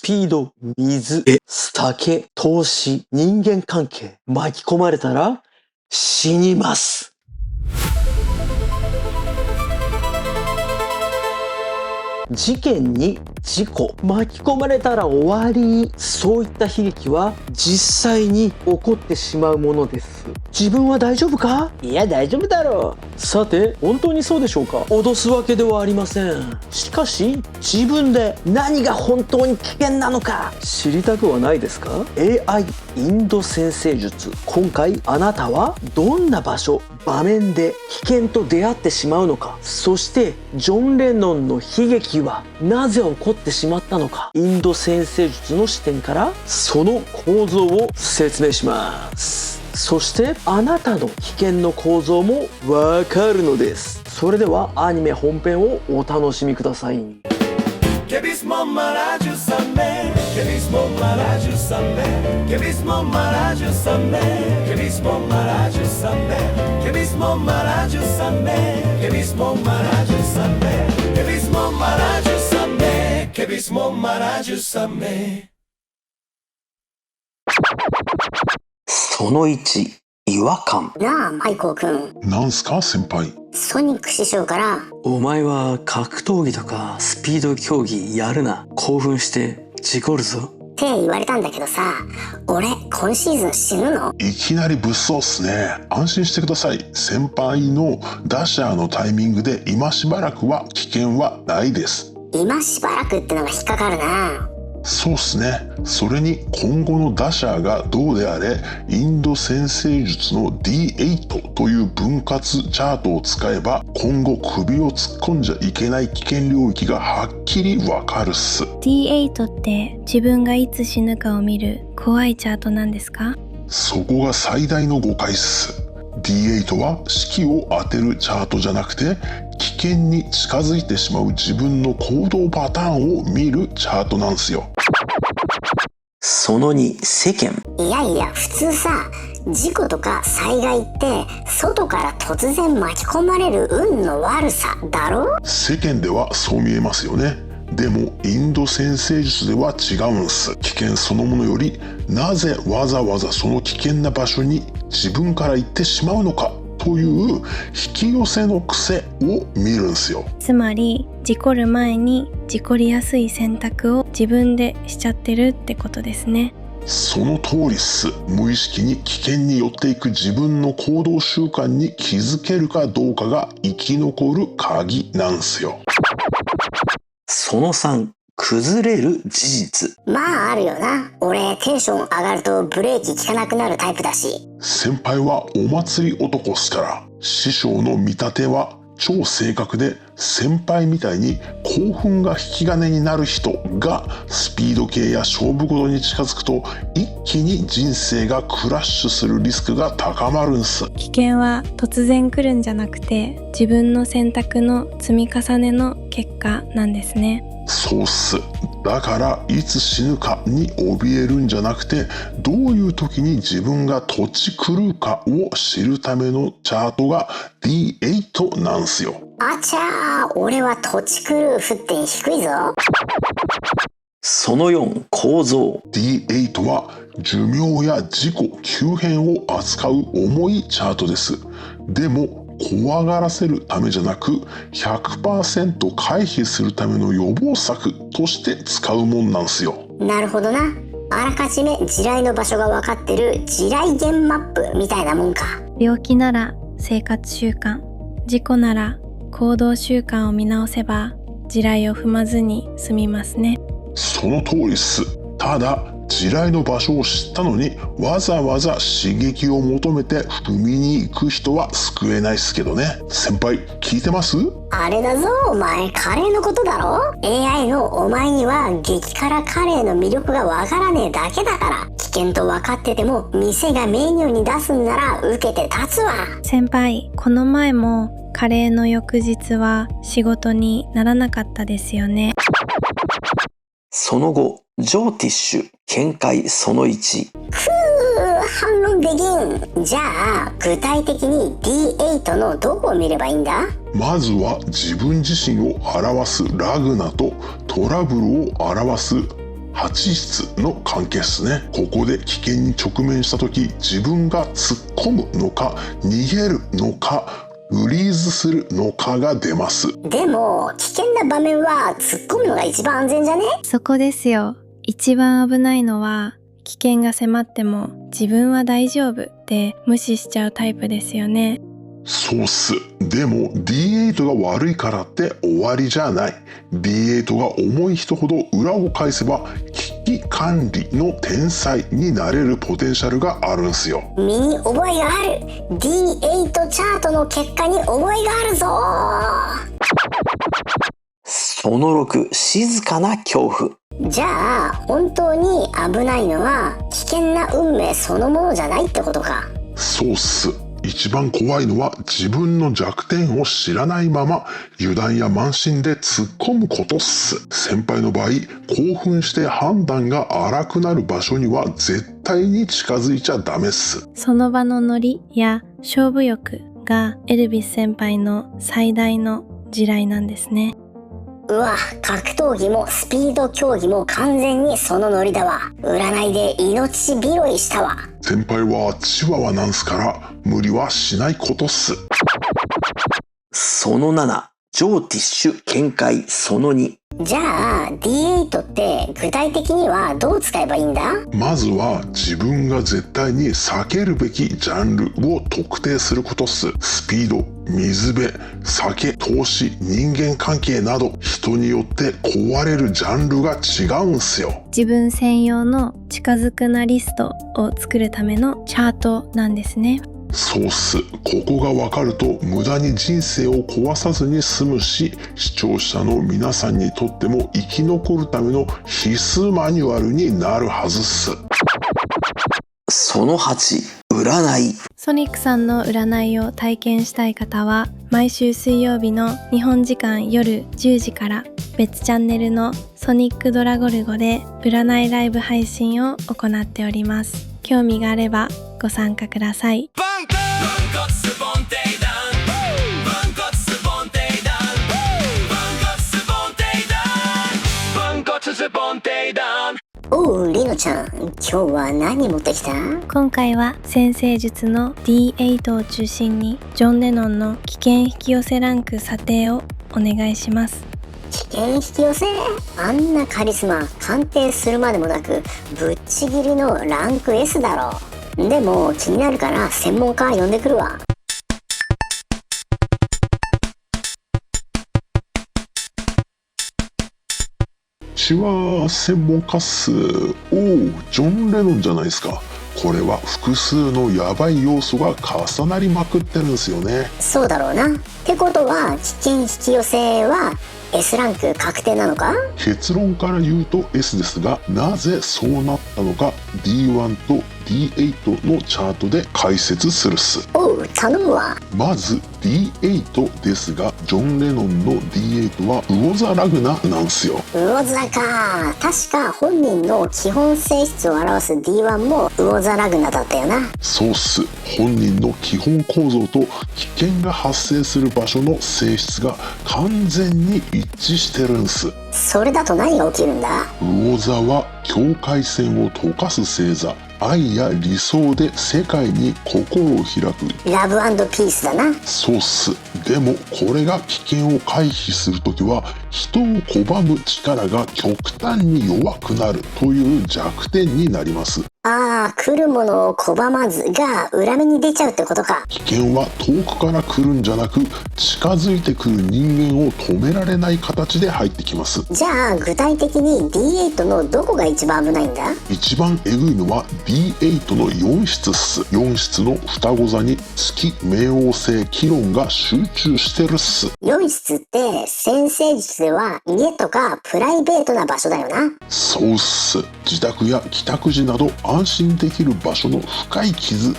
ピード、水、酒、投資、人間関係、巻き込まれたら死にます。事件に事故、巻き込まれたら終わり。そういった悲劇は実際に起こってしまうものです。自分は大丈夫か？いや、大丈夫だろう。さて、本当にそうでしょうか？脅すわけではありません。しかし、自分で何が本当に危険なのか知りたくはないですか？ AI インド先生術。今回あなたはどんな場所、場面で危険と出会ってしまうのか、そしてジョン・レノンの悲劇はなぜ起こってしまったのか、インド先生術の視点からその構造を説明します。そしてあなたの危険の構造もわかるのです。それではアニメ本編をお楽しみください。その1、違和感。なあ、マイコー君。なんすか、先輩。ソニック師匠からお前は格闘技とかスピード競技やるな。興奮して事故るぞ。って言われたんだけどさ、俺今シーズン死ぬの？いきなり物騒っすね。安心してください。先輩のダッシャーのタイミングで今しばらくは危険はないです。今しばらくってのが引っかかるな。そうっすね。それに今後の打者がどうであれ、インド先生術の D8 という分割チャートを使えば今後首を突っ込んじゃいけない危険領域がはっきりわかるっす。 D8 って自分がいつ死ぬかを見る怖いチャートなんですか？そこが最大の誤解っす。 D8 は式を当てるチャートじゃなくて、危険に近づいてしまう自分の行動パターンを見るチャートなんすよ。その2、世間。いやいや、普通さ、事故とか災害って外から突然巻き込まれる運の悪さだろ？世間ではそう見えますよね。でもインド先生術では違うんす。危険そのものより、なぜわざわざその危険な場所に自分から行ってしまうのかという引き寄せの癖を見るんすよ。つまり事故る前に事故りやすい選択を自分でしちゃってるってことですね。その通りっす。無意識に危険に寄っていく自分の行動習慣に気づけるかどうかが生き残る鍵なんすよ。その3、崩れる事実。まああるよな。俺テンション上がるとブレーキ効かなくなるタイプだし。先輩はお祭り男っすから。師匠の見立ては超正確で、先輩みたいに興奮が引き金になる人がスピード系や勝負事に近づくと一気に人生がクラッシュするリスクが高まるんす。危険は突然来るんじゃなくて、自分の選択の積み重ねの結果なんですね。そうっす。だからいつ死ぬかに怯えるんじゃなくて、どういう時に自分が土地狂うかを知るためのチャートが D8 なんすよ。あちゃー、俺は土地狂う沸点低いぞ。その4、構造。 D8 は寿命や事故、急変を扱う重いチャートです。でも怖がらせるためじゃなく 100% 回避するための予防策として使うもんなんすよ。なるほどな。あらかじめ地雷の場所が分かってる地雷原マップみたいなもんか。病気なら生活習慣、事故なら行動習慣を見直せば地雷を踏まずに済みますね。その通りっす。ただ地雷の場所を知ったのにわざわざ刺激を求めて踏みに行く人は救えないっすけどね。先輩聞いてます？あれだぞお前、カレーのことだろ？ AI のお前には激辛カレーの魅力がわからねえだけだから。危険と分かってても店がメニューに出すんなら受けて立つわ。先輩、この前もカレーの翌日は仕事にならなかったですよね。その後、ジョーティッシュ見解その1。反論できん。じゃあ具体的に D8 のどこを見ればいいんだ？まずは自分自身を表すラグナとトラブルを表す8室の関係ですね。ここで危険に直面した時、自分が突っ込むのか逃げるのかフリーズするのかが出ます。でも危険な場面は突っ込むのが一番安全じゃね？そこですよ。一番危ないのは危険が迫っても自分は大丈夫って無視しちゃうタイプですよね。そうっす。でも D8 が悪いからって終わりじゃない。D8 が重い人ほど裏を返せば危機管理の天才になれるポテンシャルがあるんすよ。身に覚えがある。 D8 チャートの結果に覚えがあるぞ。その6、静かな恐怖。じゃあ本当に危ないのは危険な運命そのものじゃないってことか。そうっす。一番怖いのは自分の弱点を知らないまま油断や慢心で突っ込むことっす。先輩の場合、興奮して判断が荒くなる場所には絶対に近づいちゃダメっす。その場のノリや勝負欲がエルビス先輩の最大の地雷なんですね。うわ、格闘技もスピード競技も完全にそのノリだわ。占いで命拾いしたわ。先輩はチワワなんすから無理はしないことっす。その7、ジョーティッシュ見解その2。じゃあ D8 って具体的にはどう使えばいいんだ？まずは自分が絶対に避けるべきジャンルを特定することっす。スピード、水辺、酒、投資、人間関係など人によって壊れるジャンルが違うんすよ。自分専用の近づくなリストを作るためのチャートなんですね。そうっす。ここが分かると無駄に人生を壊さずに済むし、視聴者の皆さんにとっても生き残るための必須マニュアルになるはずっす。その8、占い。ソニックさんの占いを体験したい方は毎週水曜日の日本時間夜10時から別チャンネルのソニックドラゴルゴで占いライブ配信を行っております。興味があればご参加ください。おう、リノちゃん、今日は何持ってきた？今回は占星術の D8 を中心にジョン・レノンの危険引き寄せランク査定をお願いします。危険引き寄せ？あんなカリスマ鑑定するまでもなくぶっちぎりのランク S だろ。でも気になるから専門家呼んでくるわ。血は専門家っす。おう、ジョン・レノンじゃないですか。これは複数のヤバい要素が重なりまくってるんですよね。そうだろうな。ってことは危険引き寄せは S ランク確定なのか？結論から言うと S ですが、なぜそうなったのか D1 と D8 のチャートで解説するっす。おう、頼むわ。まず D8 ですが、ジョン・レノンの D8 は魚座ラグナなんすよ。魚座か。確か本人の基本性質を表す D1 も魚座ラグナだったよな。そうっす。本人の基本構造と危険が発生する場所の性質が完全に一致してるんす。それだと何が起きるんだ？魚座は境界線を溶かす星座。愛や理想で世界に心を開くラブ&ピースだな。そうっす。でもこれが危険を回避するときは人を拒む力が極端に弱くなるという弱点になります。ああ、来るものを拒まずが裏目に出ちゃうってことか。危険は遠くから来るんじゃなく、近づいてくる人間を止められない形で入ってきます。じゃあ具体的に D8 のどこが一番危ないんだ？一番エグいのは D8 の4室っす。4室の双子座に月、冥王星、キロンが集中してるっす。4室って占星術では家とかプライベートな場所だよな。そうっす。自宅や帰宅時など安心できる場所の深い傷を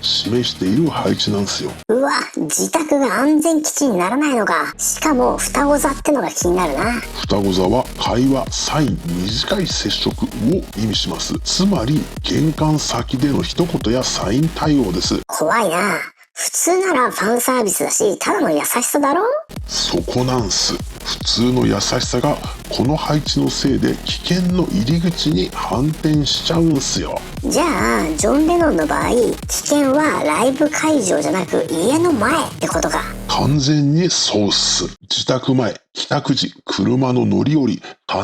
示している配置なんですよ。うわ、自宅が安全基地にならないのか。しかも双子座ってのが気になるな。双子座は会話、サイン、短い接触を意味します。つまり玄関先での一言やサイン対応です。怖いな。普通ならファンサービスだし、ただの優しさだろ？そこなんす。普通の優しさがこの配置のせいで危険の入り口に反転しちゃうんすよ。じゃあジョン・レノンの場合、危険はライブ会場じゃなく家の前ってことか。完全にそうっす。自宅前、帰宅時、車の乗り降り、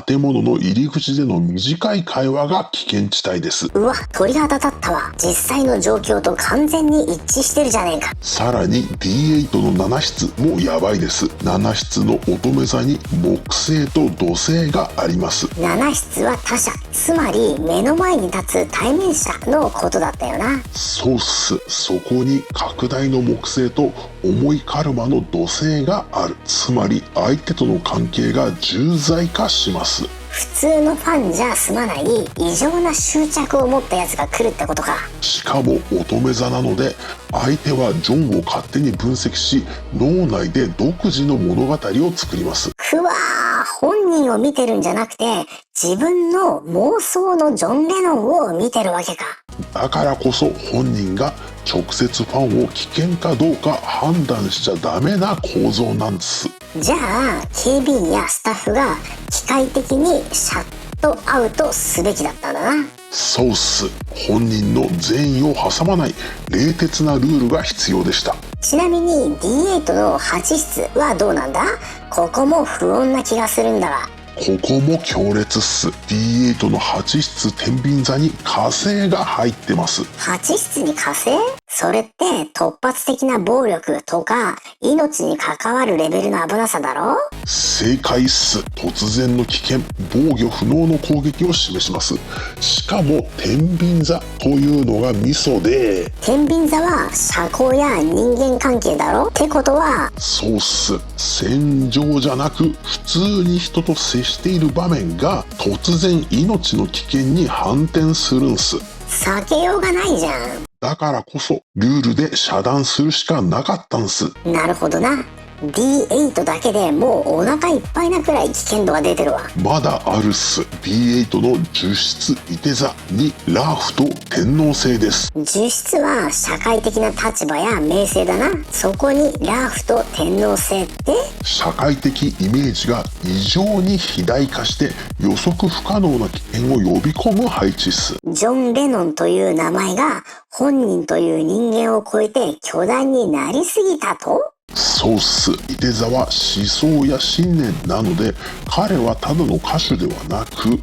建物の入り口での短い会話が危険地帯です。うわ、鳥肌立ったわ。実際の状況と完全に一致してるじゃねえか。さらに D8 の7室もやばいです。7室の乙女座に木星と土星があります。7室は他者、つまり目の前に立つ対面者のことだったよな。そうっす。そこに拡大の木星と重いカルマの土星がある。つまり相手との関係が重罪化します。普通のファンじゃ済まない異常な執着を持ったやつが来るってことか。しかも乙女座なので、相手はジョンを勝手に分析し、脳内で独自の物語を作ります。くわー、本人を見てるんじゃなくて自分の妄想のジョン・レノンを見てるわけか。だからこそ本人が直接ファンを危険かどうか判断しちゃダメな構造なんです。じゃあ警備員やスタッフが機械的にシャットアウトすべきだったんだな。そうっす。本人の善意を挟まない冷徹なルールが必要でした。ちなみに D8 の8室はどうなんだ？ここも不穏な気がするんだが。ここも強烈っす。 D8 の8室天秤座に火星が入ってます。8室に火星？それって突発的な暴力とか命に関わるレベルの危なさだろ？正解っす。突然の危険、防御不能の攻撃を示します。しかも天秤座というのがミソで、天秤座は社交や人間関係だろ？ってことはそうっす。戦場じゃなく普通に人と接している場面が突然命の危険に反転するんす。避けようがないじゃん。だからこそルールで遮断するしかなかったんす。なるほどな。D8 だけでもうお腹いっぱいなくらい危険度が出てるわ。まだあるっす。 D8 の10室いて座にラーフと天王星です。10室は社会的な立場や名声だな。そこにラーフと天王星って社会的イメージが異常に肥大化して予測不可能な危険を呼び込む配置っす。ジョン・レノンという名前が本人という人間を超えて巨大になりすぎたと？そうっす。いて座は思想や信念なので、彼はただの歌手ではなく思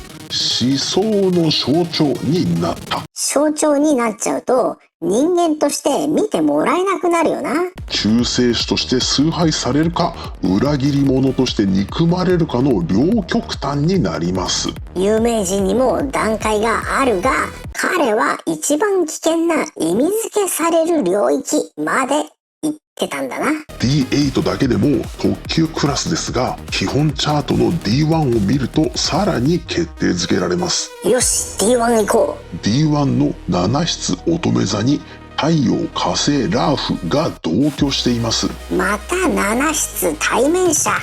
想の象徴になった。象徴になっちゃうと人間として見てもらえなくなるよな。救世主として崇拝されるか、裏切り者として憎まれるかの両極端になります。有名人にも段階があるが、彼は一番危険な意味付けされる領域まで行ってたんだな。 D8 だけでも特級クラスですが、基本チャートの D1 を見るとさらに決定づけられます。よし D1 行こう。 D1 の7室乙女座に太陽、火星、ラーフが同居しています。また7室対面者か。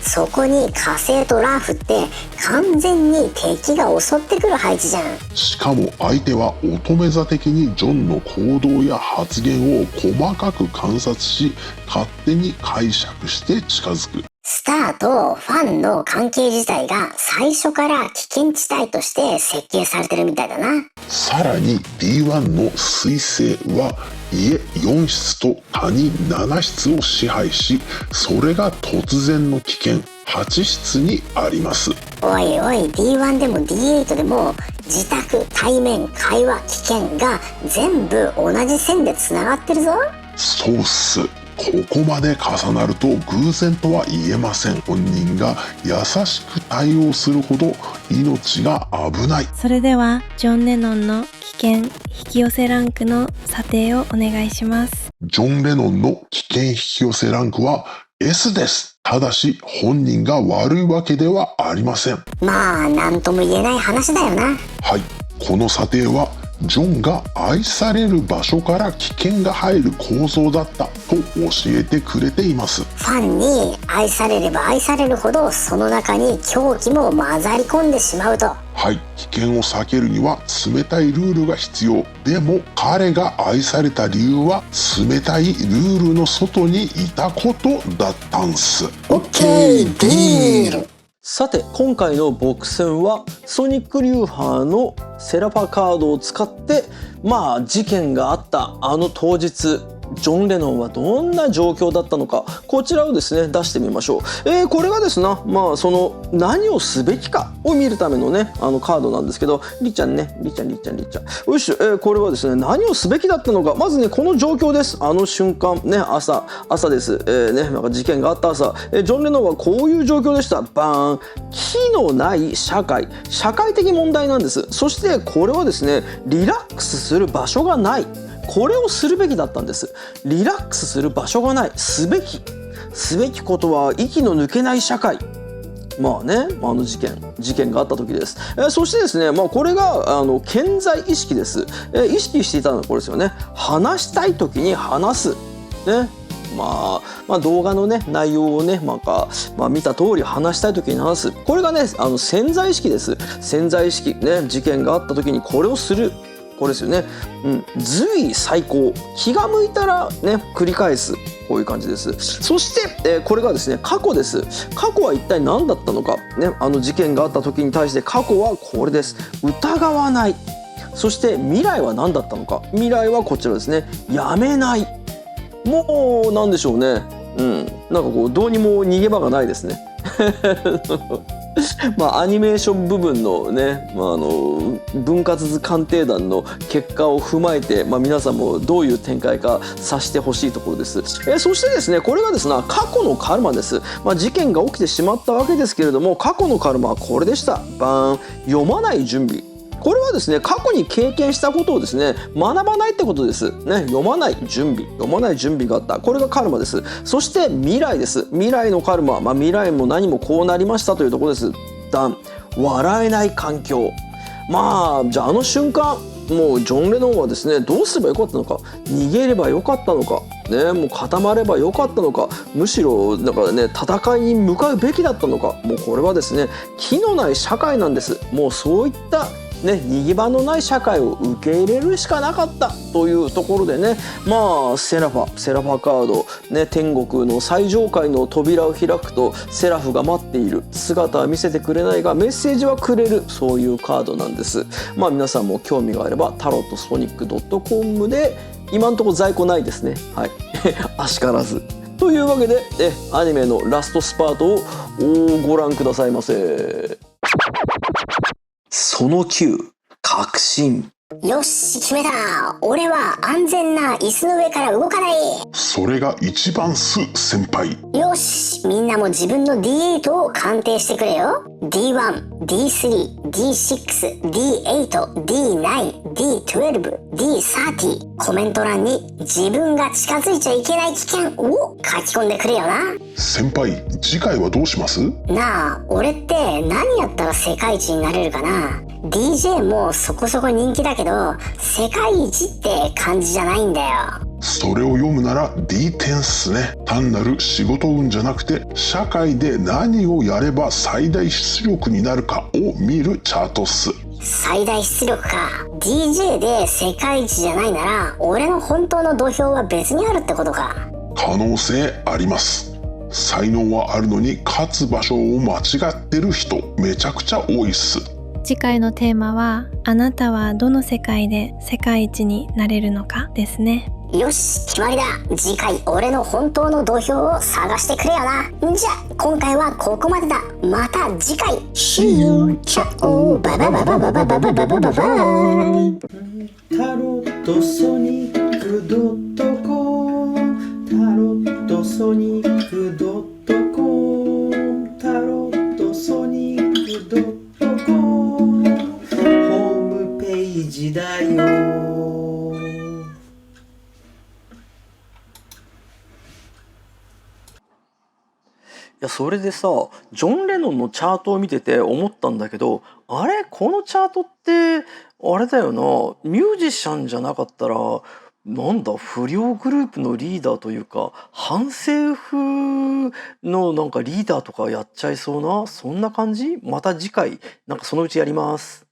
そこに火星とラーフって完全に敵が襲ってくる配置じゃん。しかも相手は乙女座的にジョンの行動や発言を細かく観察し、勝手に解釈して近づく。スターとファンの関係自体が最初から危険地帯として設計されてるみたいだな。さらに D1 の彗星は家4室と谷7室を支配し、それが突然の危険8室にあります。おいおい D1 でも D8 でも自宅、対面、会話、危険が全部同じ線でつながってるぞ。そうっす。ここまで重なると偶然とは言えません。本人が優しく対応するほど命が危ない。それではジョン・レノンの危険引き寄せランクの査定をお願いします。ジョン・レノンの危険引き寄せランクは S です。ただし本人が悪いわけではありません。まあなんとも言えない話だよな。はい、この査定はジョンが愛される場所から危険が入る構造だったと教えてくれています。ファンに愛されれば愛されるほどその中に狂気も混ざり込んでしまうと。はい、危険を避けるには冷たいルールが必要。でも彼が愛された理由は冷たいルールの外にいたことだったんす。オッケーディール。さて今回の僕戦はソニック・リューハーのセラファカードを使って事件があったあの当日ジョン・レノンはどんな状況だったのか、こちらをですね出してみましょう。これがですねその何をすべきかを見るためのねカードなんですけど、りっちゃんねりっちゃんよし、これはですね何をすべきだったのか。まずねこの状況です。あの瞬間ね朝です。なんか事件があった朝、ジョン・レノンはこういう状況でした。バーン。火のない社会的問題なんです。そしてこれはですねリラックスする場所がない、これをするべきだったんです。リラックスする場所がない、すべきことは息の抜けない社会。あの事件があった時です。そしてですねこれが健在意識です。意識していたのはこれですよね。話したい時に話すね。動画のね内容をね見た通り話したい時に話す、これがね潜在意識です。潜在意識ね、事件があった時にこれをする、これですよね。随意最高、気が向いたらね繰り返す、こういう感じです。そして、これがですね過去です。過去は一体何だったのかね、事件があった時に対して過去はこれです。疑わない。そして未来は何だったのか。未来はこちらですね。やめない。もうなんでしょうね。なんかこうどうにも逃げ場がないですね。アニメーション部分のね、分割図鑑定団の結果を踏まえて、皆さんもどういう展開か察してほしいところです。そしてですねこれがですね過去のカルマです。事件が起きてしまったわけですけれども、過去のカルマはこれでした。バーン。読まない準備。これはですね過去に経験したことをですね学ばないってことですね。読まない準備があった、これがカルマです。そして未来です。未来のカルマ、未来も何もこうなりましたというところです。笑えない環境。じゃああの瞬間もうジョン・レノンはですねどうすればよかったのか。逃げればよかったのかね、もう固まればよかったのか、むしろだからね戦いに向かうべきだったのか。もうこれはですね気のない社会なんです。もうそういった逃げ場のない社会を受け入れるしかなかったというところでね、セラファカード、天国の最上階の扉を開くとセラフが待っている。姿は見せてくれないがメッセージはくれる、そういうカードなんです。皆さんも興味があればタロットソニック .com で、今のところ在庫ないですね。はいあしからずというわけでアニメのラストスパートをご覧くださいませ。その9、確信。よし決めた。俺は安全な椅子の上から動かない。それが一番す、先輩。よし、みんなも自分の D8 を鑑定してくれよ。 D1、D3、D6、D8、D9、D12、D30。コメント欄に自分が近づいちゃいけない危険を書き込んでくれよな。先輩、次回はどうします？なあ、俺って何やったら世界一になれるかな。 DJ もそこそこ人気だけど世界一って感じじゃないんだよ。それを読むなら D10 っすね。単なる仕事運じゃなくて、社会で何をやれば最大出力になるかを見るチャートっす。最大出力か。 DJ で世界一じゃないなら俺の本当の土俵は別にあるってことか。可能性あります。才能はあるのに勝つ場所を間違ってる人めちゃくちゃ多いっす。次回のテーマは、あなたはどの世界で世界一になれるのかですね。よし、決まりだ。次回俺の本当の土俵を探してくれよな。じゃあ今回はここまでだ。また次回。 See you! チャオババババババババババババイ。タロットソニックドットコム、タロットソニックドットコム、タロットソニックドットコム、ホームページだよ。や、それでさ、ジョン・レノンのチャートを見てて思ったんだけど、あれこのチャートって、あれだよな、ミュージシャンじゃなかったら、なんだ、不良グループのリーダーというか、反政府のなんかリーダーとかやっちゃいそうな、そんな感じ。また次回、なんかそのうちやります。